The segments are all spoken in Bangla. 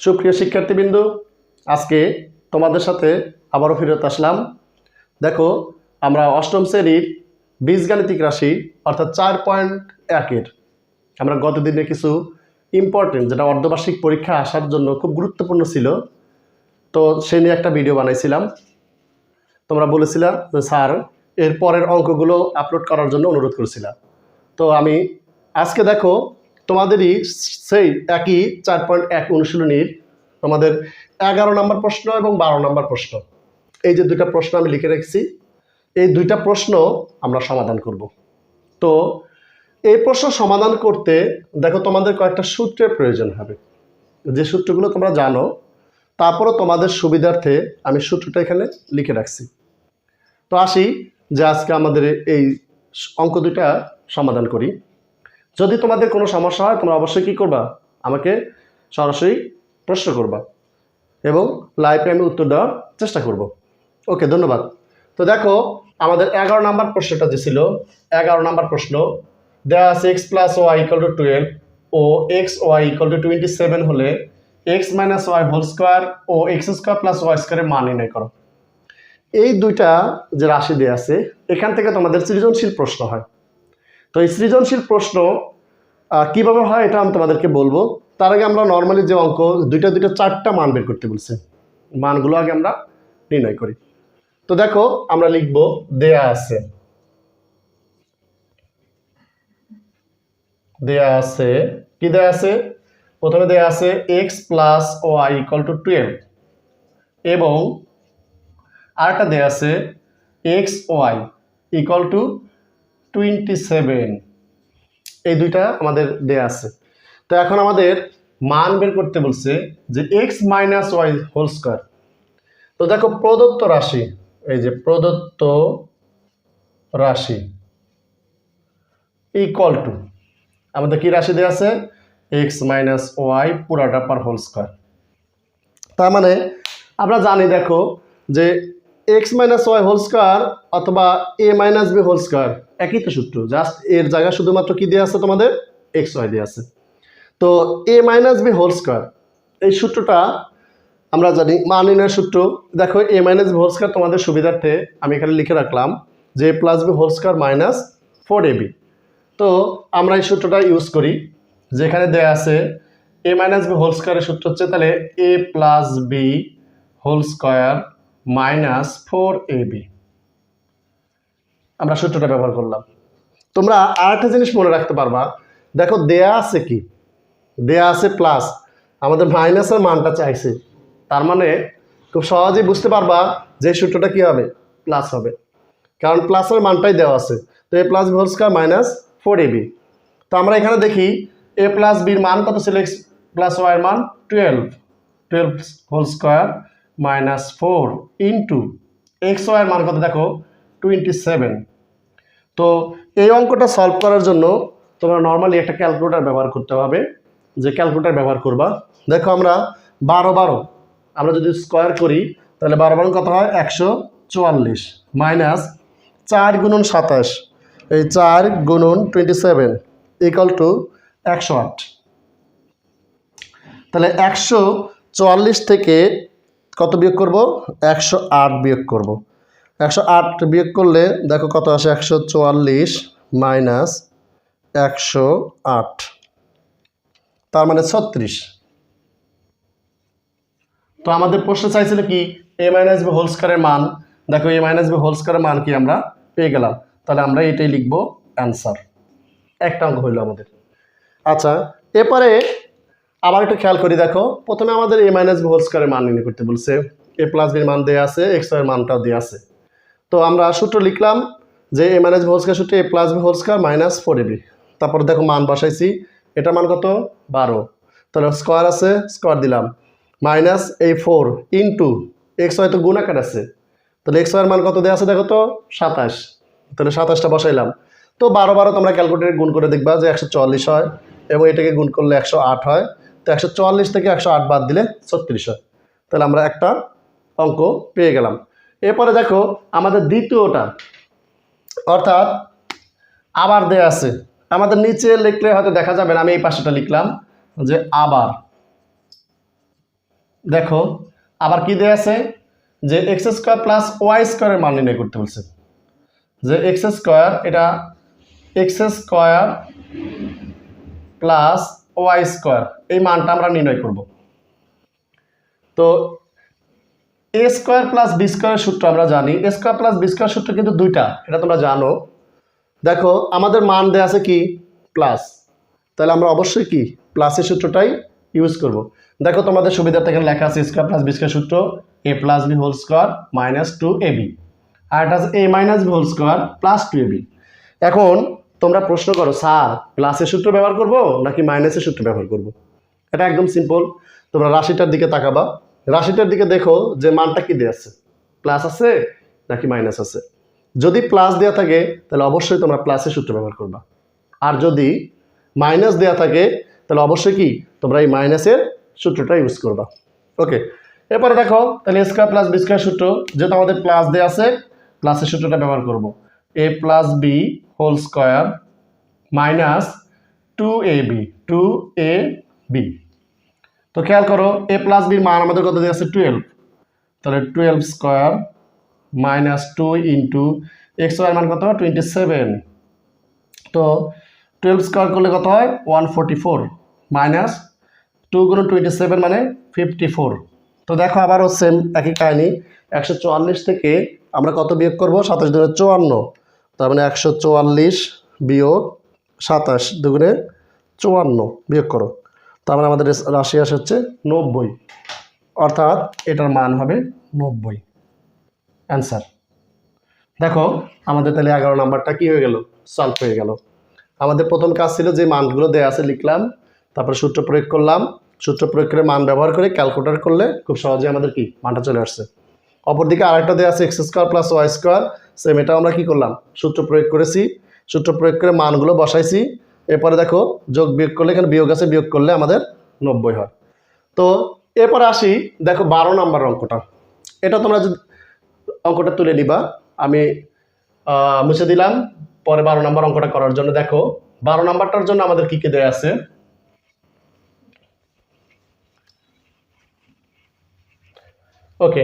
সুপ্রিয় শিক্ষার্থীবৃন্দ, আজকে তোমাদের সাথে আবারও ফিরত আসলাম। দেখো, আমরা অষ্টম শ্রেণীর বীজগাণিতিক রাশি অর্থাৎ 4.1-এর আমরা গতদিনে কিছু ইম্পর্টেন্ট, যেটা অর্ধবার্ষিক পরীক্ষা আসার জন্য খুব গুরুত্বপূর্ণ ছিল, তো সে নিয়ে একটা ভিডিও বানাইছিলাম। তোমরা বলেছিলাম যে স্যার এর পরের অঙ্কগুলো আপলোড করার জন্য অনুরোধ করেছিলাম। তো আমি আজকে দেখো তোমাদেরই সেই একই 4.1 অনুশীলনীর তোমাদের 11 নম্বর প্রশ্ন এবং 12 নম্বর প্রশ্ন, এই যে দুইটা প্রশ্ন আমি লিখে রেখেছি, এই দুইটা প্রশ্ন আমরা সমাধান করব। তো এই প্রশ্ন সমাধান করতে দেখো তোমাদের কয়েকটা সূত্রের প্রয়োজন হবে, যে সূত্রগুলো তোমরা জানো, তারপরও তোমাদের সুবিধার্থে আমি সূত্রটা এখানে লিখে রাখছি। তো আসি যে আজকে আমাদের এই অঙ্ক দুইটা সমাধান করি। যদি তোমাদের কোনো সমস্যা হয় তোমরা অবশ্যই কী করবা, আমাকে সরাসরি প্রশ্ন করবা এবং লাইভে আমি উত্তর দেওয়ার চেষ্টা করব। ওকে, ধন্যবাদ। তো দেখো আমাদের 11 নম্বর প্রশ্নটা যে ছিল, 11 নম্বর প্রশ্ন দেওয়া আছে x + y = 12 ও x y = 27 হলে x - y হোল স্কোয়ার ও x² + y² এর মান নির্ণয় করো। এই দুইটা যে রাশি দেওয়া আছে, এখান থেকে তোমাদের সৃজনশীল প্রশ্ন হয়। তো এই সৃজনশীল প্রশ্ন কিভাবে হয় এটা আমি তোমাদেরকে বলবো। তার আগে আমরা নর্মালি যে অঙ্ক দুইটা চারটা মান বের করতে বলছে, মানগুলো আগে আমরা নির্ণয় করি। তো দেখো আমরা লিখব দেয়া আছে কি দেয়া আছে, প্রথমে দেয়া আছে x + y = 12 এবং আরেকটা দেয়া আছে x y = 27। এই দুইটা আমাদের দেয়া আছে। তো এখন আমাদের মান বের করতে বলছে যে x - y হোল স্কয়ার। তো দেখো প্রদত্ত রাশি, এই যে প্রদত্ত রাশি ইকুয়াল টু আমাদের কি রাশি দেওয়া আছে, x - y পুরাটা পার হোল স্কয়ার। তার মানে আমরা জানি দেখো যে x - y হোল স্কয়ার অথবা a - b হোল স্কয়ার একই তো সূত্র, জাস্ট এর জায়গায় শুধুমাত্র কি দেওয়া আছে তোমাদের x y দেওয়া আছে। তো a - b হোল স্কয়ার এই সূত্রটা আমরা জানি, মান নির্ণয়ের সূত্র। দেখো a - b হোল স্কয়ার তোমাদের সুবিধার্থে আমি এখানে লিখে রাখলাম যে a + b whole square - 4ab। তো আমরা এই সূত্রটা ইউজ করি, যেখানে দেয়া আছে a - b হোল স্কয়ারের সূত্র হচ্ছে তাহলে a + b whole square - 4ab। আমরা সূত্রটা ব্যবহার করলাম। তোমরা আরেকটা জিনিস মনে রাখতে পারবা, দেখো দেয়া আছে কি, দেয়া আছে প্লাস, আমাদের মাইনাসের মানটা চাইছে, তার মানে খুব সহজেই বুঝতে পারবা যে সূত্রটা কি হবে, প্লাস হবে, কারণ প্লাসের মানটাই দেওয়া আছে। তো a + b whole square - 4ab। তো আমরা এখানে দেখি a + b এর মান কত ছিল, x + y এর মান 12 whole square -4 into x y এর মান কত দেখো 27। তো এই অঙ্কটা সলভ করার জন্য তোমরা নর্মালি একটা ক্যালকুলেটর ব্যবহার করতে হবে, যে ক্যালকুলেটর ব্যবহার করবা। দেখো আমরা 12 আমরা যদি স্কোয়ার করি তাহলে 12 কত হয় 144 মাইনাস 4 × 27, এই 4 × 27 = 108। তাহলে 144 থেকে কত বিয়োগ করব, 108 বিয়োগ করব। 108 বিয়োগ করলে দেখো কত আসে, 144 মাইনাস 108, তার মানে 36। তো আমাদের প্রশ্ন চাইছিল কি a - b হোল স্কয়ারের মান। দেখো a - b হোল স্কয়ারের মান কি আমরা পেয়ে গেলাম, তাহলে আমরা এটাই লিখবো অ্যান্সার। একটা অঙ্ক হইল আমাদের। আচ্ছা, এরপরে আবার একটু খেয়াল করি, দেখো প্রথমে আমাদের a - b হোল স্কয়ারের মান নির্ণয় করতে বলছে, a + b এর মান দেওয়া আছে, x এর মানটাও দেওয়া আছে। তো আমরা সূত্র লিখলাম যে a - b হোল স্কয়ার সূত্রে a + b whole square -4ab। তারপর দেখো মান বসাইছি, এটার মান কত 12, তাহলে স্কোয়ার আছে স্কোয়ার দিলাম, মাইনাস এই 4 ইন্টু x y তো গুণ আকার আছে, তাহলে x y এর মান কত দেওয়া আছে দেখো তো 27, তাহলে 27টা বসাইলাম। তো 12 তোমরা ক্যালকুলেটরে গুণ করে দেখবা যে 144 হয় এবং এটাকে গুণ করলে 108 হয়। তো 144 থেকে 108 বাদ দিলে 36 হয়। তাহলে আমরা একটা অঙ্ক পেয়ে গেলাম। এরপরে দেখো আমাদের দ্বিতীয়টা, অর্থাৎ আবার দেয়া আছে, আমাদের নিচে লিখলে হয়তো দেখা যাবে না, আমি এই পাশেটা লিখলাম যে আবার দেখো আবার কি দেয়া আছে যে এক্স স্কোয়ার প্লাস ওয়াই স্কোয়ারের মান নির্ণয় করতে বলছে, যে এক্স স্কোয়ার এটা x square plus y square এই মানটা আমরা নির্ণয় করব। তো এ স্কোয়ার প্লাস বি স্কোয়ারের সূত্র আমরা জানি, এ স্কোয়ার প্লাস বি স্কোয়ার সূত্র কিন্তু দুইটা, এটা তোমরা জানো। দেখো আমাদের মান দেয়া আছে কি প্লাস, তাহলে আমরা অবশ্যই কি প্লাসের সূত্রটাই ইউজ করব। দেখো তোমাদের সুবিধার্থে এখানে লেখা আছে স্কোয়ার প্লাস বি স্কোয়ার সূত্র A plus B whole square minus 2ab, আর এটা আছে A minus B whole square plus 2ab। এখন তোমরা প্রশ্ন করো স্যার প্লাসের সূত্র ব্যবহার করব নাকি মাইনাসের সূত্র ব্যবহার করব? এটা একদম সিম্পল, তোমরা রাশিটার দিকে তাকাবা, রাশিটার দিকে দেখো যে মানটা কি দেয়া আছে, প্লাস আছে নাকি মাইনাস আছে। যদি প্লাস দেওয়া থাকে তাহলে অবশ্যই তোমরা প্লাসের সূত্র ব্যবহার করবা, আর যদি মাইনাস দেওয়া থাকে তাহলে অবশ্যই কি তোমরা এই মাইনাসের সূত্রটা ইউজ করবা। ওকে, এরপরে দেখো তাহলে এ স্কোয়ার প্লাস বি স্কোয়ার সূত্র, যেহেতু আমাদের প্লাস দেওয়া আছে প্লাসের সূত্রটা ব্যবহার করব। A plus B whole square minus 2ab। তো খেয়াল করো এ প্লাস বির মান আমাদের কত দেওয়া আছে 12, তাহলে 12 স্কোয়ার মাইনাস 2 ইন্টু এক্স ওয়ার মান কত 27। তো 12 স্কোয়ার করলে কত হয় 144 মাইনাস 2 গুণ 27 মানে 54। তো দেখো আবারও সেম একই কাহিনি, 144 থেকে আমরা কত বিয়োগ করব 27 দুগুণে 54, তার মানে 144 বিয়োগ 27 দুগুণে 54 বিয়োগ করো, তার মানে আমাদের রাশি আসে হচ্ছে 90, অর্থাৎ এটার মান হবে 90 অ্যান্সার। দেখো আমাদের তাহলে 11 নাম্বারটা কি হয়ে গেল, সলভ হয়ে গেল। আমাদের প্রথম কাজ ছিল যে মানগুলো দেওয়া আছে লিখলাম, তারপর সূত্র প্রয়োগ করলাম, সূত্র প্রয়োগ করে মান ব্যবহার করে ক্যালকুলেটর করলে খুব সহজে আমাদের কি মানটা চলে আসছে। অপরদিকে আরেকটা দেওয়া আছে x square plus y square, same এটাও আমরা কি করলাম সূত্র প্রয়োগ করেছি, সূত্র প্রয়োগ করে মানগুলো বসাইছি, এরপরে দেখো যোগ বিয়োগ করলে এখানে বিয়োগ আছে, বিয়োগ করলে আমাদের 90 হয়। তো এরপরে আসি দেখো 12 নাম্বার অঙ্কটা, এটা তোমরা যদি অঙ্কটা তুলে নিবা, আমি মুছে দিলাম পরে 12 নাম্বার অঙ্কটা করার জন্য। দেখো 12 নাম্বারটার জন্য আমাদের কি কি দেয়া আছে, ওকে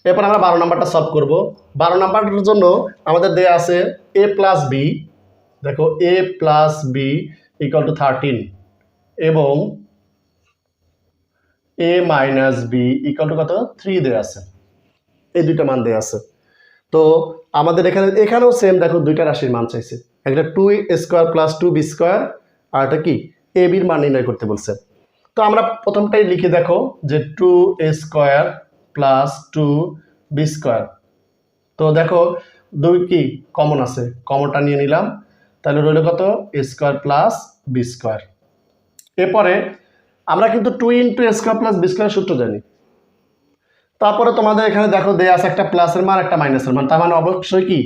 এরপর আমরা 12 নাম্বারটা সলভ করব। 12 নাম্বারটার জন্য আমাদের দেয়া আছে এ প্লাস বি, দেখো এ প্লাস বি ইকুয়াল টু 13 এবং এ মাইনাস বি ইকুয়াল টু কত 3 দেয়া আছে, এই দুইটা মান দেয়া আছে। তো আমাদের এখানেও সেম দেখো দুইটা রাশির মান চাইছে, একটা 2a square plus 2b square, আর একটা কি এ বির মান নির্ণয় করতে বলছে। তো আমরা প্রথমটাই লিখে দেখো যে 2a square plus 2b square. তো দেখো দুই কি কমন আছে, কমনটা নিয়ে নিলাম, তাহলে রইল কত a square plus b square. এরপরে আমরা কিন্তু 2 into a square plus b square সূত্র জানি। তারপরে তোমাদের এখানে দেখো দেয়া আছে একটা প্লাসের মান একটা মাইনাসের মান, তার মানে অবশ্যই কি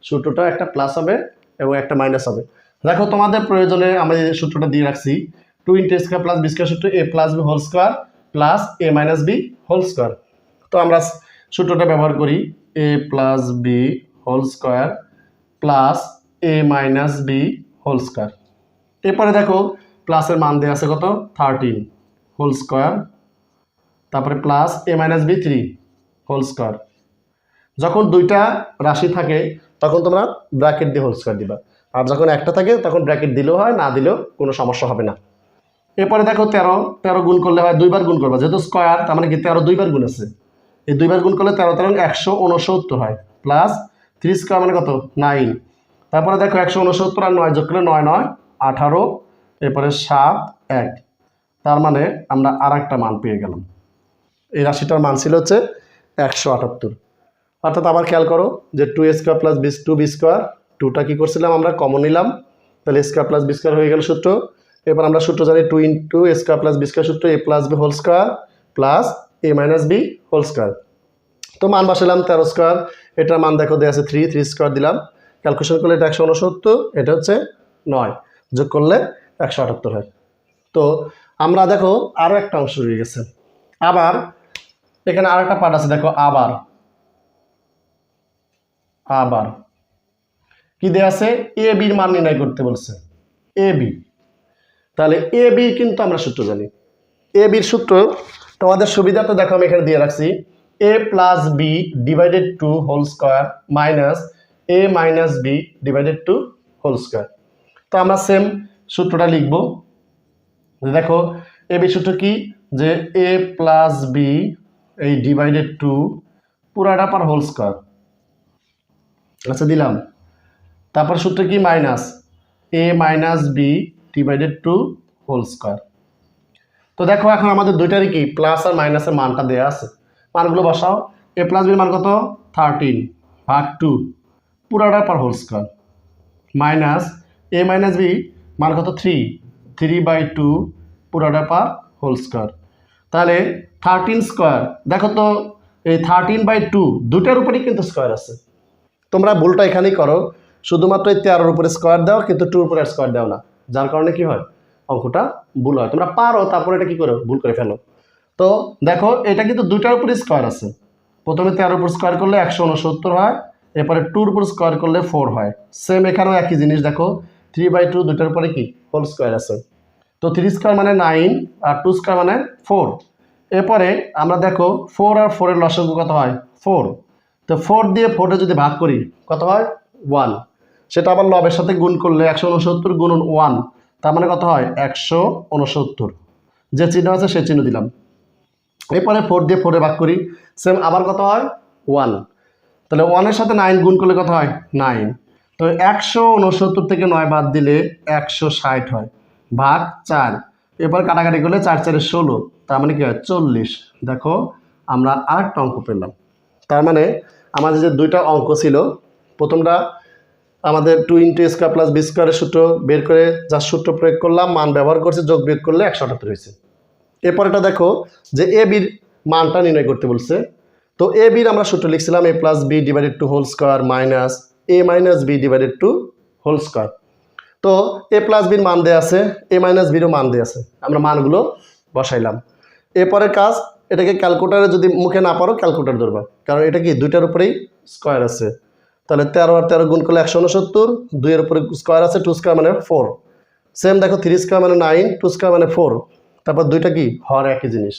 সূত্রটা একটা প্লাস হবে এবং একটা মাইনাস হবে। দেখো তোমাদের প্রয়োজনে আমরা এই সূত্রটা দিয়ে রাখছি 2 into a square plus b square সূত্র a plus b whole square plus a minus b whole square. তো আমরা সূত্রটা ব্যবহার করি a plus b whole square plus a minus b whole square. এরপরে দেখো প্লাসের মান দেওয়া আছে কত 13 হোল স্কোয়ার, তারপরে plus a minus b 3 whole square. যখন দুইটা রাশি থাকে তখন তোমরা ব্র্যাকেট দিয়ে হোল স্কোয়ার দিবা, আর যখন একটা থাকে তখন ব্র্যাকেট দিলেও হয় না দিলেও কোনো সমস্যা হবে না। এরপরে দেখো 13 গুণ করলে হয় দুইবার গুণ করবা, যেহেতু স্কোয়ার তার মানে কি 13 দুইবার গুণ আছে, এই দুইবার গুণ করলে 13 13 169 হয়, প্লাস 3 স্কোয়ার মানে কত 9। তারপরে দেখো 169 আর 9 যোগ করলে 9 9 18, এরপরে 7 1, তার মানে আমরা আর একটা মান পেয়ে গেলাম। এই রাশিটার মান ছিল হচ্ছে 178। অর্থাৎ আবার খেয়াল করো যে 2a square plus 2b square, 2টা কী করছিলাম আমরা কমন নিলাম, তাহলে স্কোয়ার প্লাস b স্কোয়ার হয়ে গেল সূত্র। এবার আমরা সূত্র জানি 2 into a square plus b square সূত্র a plus b whole square plus a minus b whole square. তো মান বসালাম 13 স্কোয়ার, এটার মান দেখো দেওয়া আছে 3 স্কোয়ার দিলাম, ক্যালকুলেশন করলে এটা 169, এটা হচ্ছে 9, যোগ করলে 178 হয়। তো আমরা দেখো আরও একটা অংশ রয়ে গেছে, আবার এখানে আর একটা পার্ট আছে, দেখো আবার আবার কি দেয়া আছে এ বির মান নির্ণয় করতে বলছে, এ বি। তাহলে এ বি কিন্তু আমরা সূত্র জানি, এ বির সূত্র তোমাদের সুবিধাতে দেখো আমি এখানে দিয়ে রাখছি a plus b divided two whole square minus a minus b divided two whole square. তো আমরা সেম সূত্রটা লিখব। দেখো এ বি সূত্র কি, যে a প্লাস বি এই ডিভাইডেড টু পুরাটা পার হোল স্কোয়ার, আচ্ছা দিলাম। তারপর সূত্র কি, minus a minus b divided two whole square. তো দেখো এখন আমাদের দুইটারই কি প্লাস আর মাইনাসের মানটা দেওয়া আছে, মানগুলো বসাও। a প্লাস বির মান কত 13 ভাগ 2 পুরাটা পার whole square minus a minus B মান কত 3/2 পুরাটা পার হোল স্কোয়ার। তাহলে 13 স্কোয়ার, দেখো তো এই 13/2 দুটার উপরেই কিন্তু স্কোয়ার আছে। তোমরা ভুলটা এখানেই করো, শুধুমাত্র এই 13 উপরে স্কোয়ার দাও কিন্তু 2 উপরে স্কোয়ার দাও না, যার কারণে কি হয় অঙ্কটা ভুল হয়। তোমরা পারো তারপরে এটা কি করো ভুল করে ফেলো। তো দেখো এটা কিন্তু দুটার উপরে স্কোয়ার আছে, প্রথমে 13 উপর স্কোয়ার করলে 169 হয়, এরপরে 2 উপর স্কোয়ার করলে 4 হয়। সেম এখানেও একই জিনিস, দেখো 3/2 দুটার উপরে কি হোল স্কোয়ার আছে। তো 3 স্কোয়ার মানে 9 আর 2 স্কোয়ার মানে 4। এরপরে আমরা দেখো 4 আর 4 এর লসাগু কত হয় 4। তো 4 দিয়ে 4 যদি ভাগ করি কত হয় 1, সেটা আবার লবের সাথে গুণ করলে 169 গুণন 1, তার মানে কত হয় 169। যে চিহ্ন আছে সেই চিহ্ন দিলাম। এরপরে 4 দিয়ে 4 এ ভাগ করি, সেম আবার কত হয় 1, তাহলে 1 এর সাথে 9 গুণ করলে কত হয় 9। তো 169 থেকে 9 বাদ দিলে 160 হয়, ভাগ 4, এরপর কাটাকাটি করলে 4 4 16, তার মানে কি হয় 40। দেখো আমরা আরেকটা অঙ্ক পেলাম। তার মানে আমাদের যে দুইটা অঙ্ক ছিল, প্রথমটা আমাদের 2 × a স্কোয়ার প্লাস বি স্কোয়ারের সূত্র বের করে যার সূত্র প্রয়োগ করলাম, মান ব্যবহার করছে, যোগ বিয়োগ করলে 178 হয়েছে। এরপরটা দেখো যে এ বির মানটা নির্ণয় করতে বলছে। তো এ বির আমরা সূত্র লিখছিলাম a plus b divided two whole square minus a minus b divided two whole square. তো a প্লাস বির মান দেওয়া আছে, a মাইনাস বিরও মান দেওয়া আছে, আমরা মানগুলো বসাইলাম। এরপরের কাজ, এটাকে ক্যালকুলেটারে যদি মুখে না পারো ক্যালকুলেটার ধরবা, কারণ এটা কি দুইটার উপরেই স্কোয়ার আছে। তাহলে 13 আর 13 গুণ করলে 169, 2 এর উপরে স্কোয়ার আছে, 2 স্কোয়ার মানে 4। সেম দেখো 3 স্কোয়ার মানে 9, 2 স্কোয়ার মানে 4, তারপর দুইটা কি হর একই জিনিস।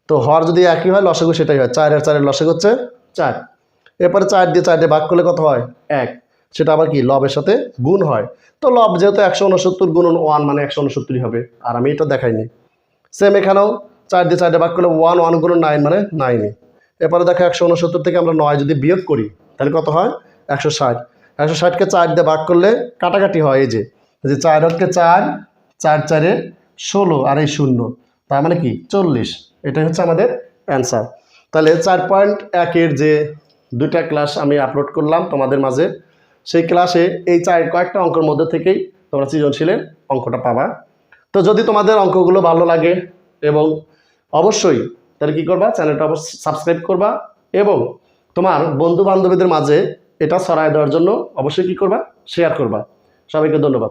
তো হর যদি একই হয় লসাগু সেটাই হয়, 4 আর 4 এর লসাগু হচ্ছে 4। এরপরে 4 দিয়ে ভাগ করলে কত হয় 1, সেটা আবার কি লবের সাথে গুণ হয়। তো লব যেহেতু 169 গুণন 1 মানে 169 হবে, আর আমি এটা দেখাইনি। সেম এখানেও 4 দিয়ে ভাগ করলে 1 গুণন 9 মানে 9। এরপরে দেখো 169 থেকে আমরা 9 যদি বিয়োগ করি তাহলে কত হয় 160। 160কে 4 দিয়ে ভাগ করলে কাটাকাটি হয়, এই যে 4 হচ্ছে 4, 4 4 16 আর এই 0, তার মানে কি 40। এটাই হচ্ছে আমাদের অ্যান্সার। তাহলে 4.1 এর যে দুইটা ক্লাস আমি আপলোড করলাম তোমাদের মাঝে, সেই ক্লাসে এই কয়েকটা অঙ্কের মধ্যে থেকেই তোমরা সৃজনশীলের অঙ্কটা পাবা। তো যদি তোমাদের অঙ্কগুলো ভালো লাগে এবং অবশ্যই তাহলে কী করবা, চ্যানেলটা অবশ্যই সাবস্ক্রাইব করবা এবং তোমার বন্ধু বান্ধবীদের মাঝে এটা ছড়ায় দেওয়ার জন্য অবশ্যই কী করবা, শেয়ার করবা। সবাইকে ধন্যবাদ।